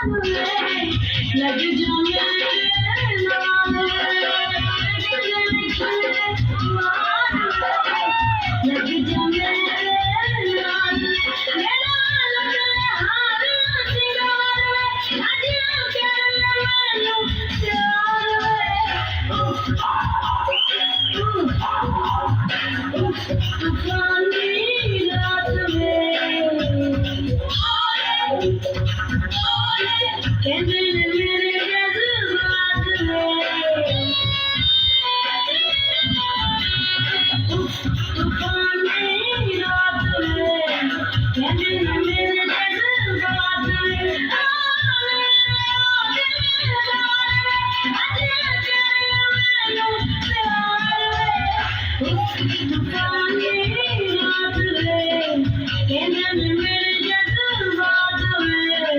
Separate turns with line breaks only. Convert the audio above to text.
लग जा मेरे नाल लग जा मेरे नाल मेरा लग हार सिंगार अज कर मैनू प्यार तूफानी रात में कहते ने मेरे जज्बात में तूफानी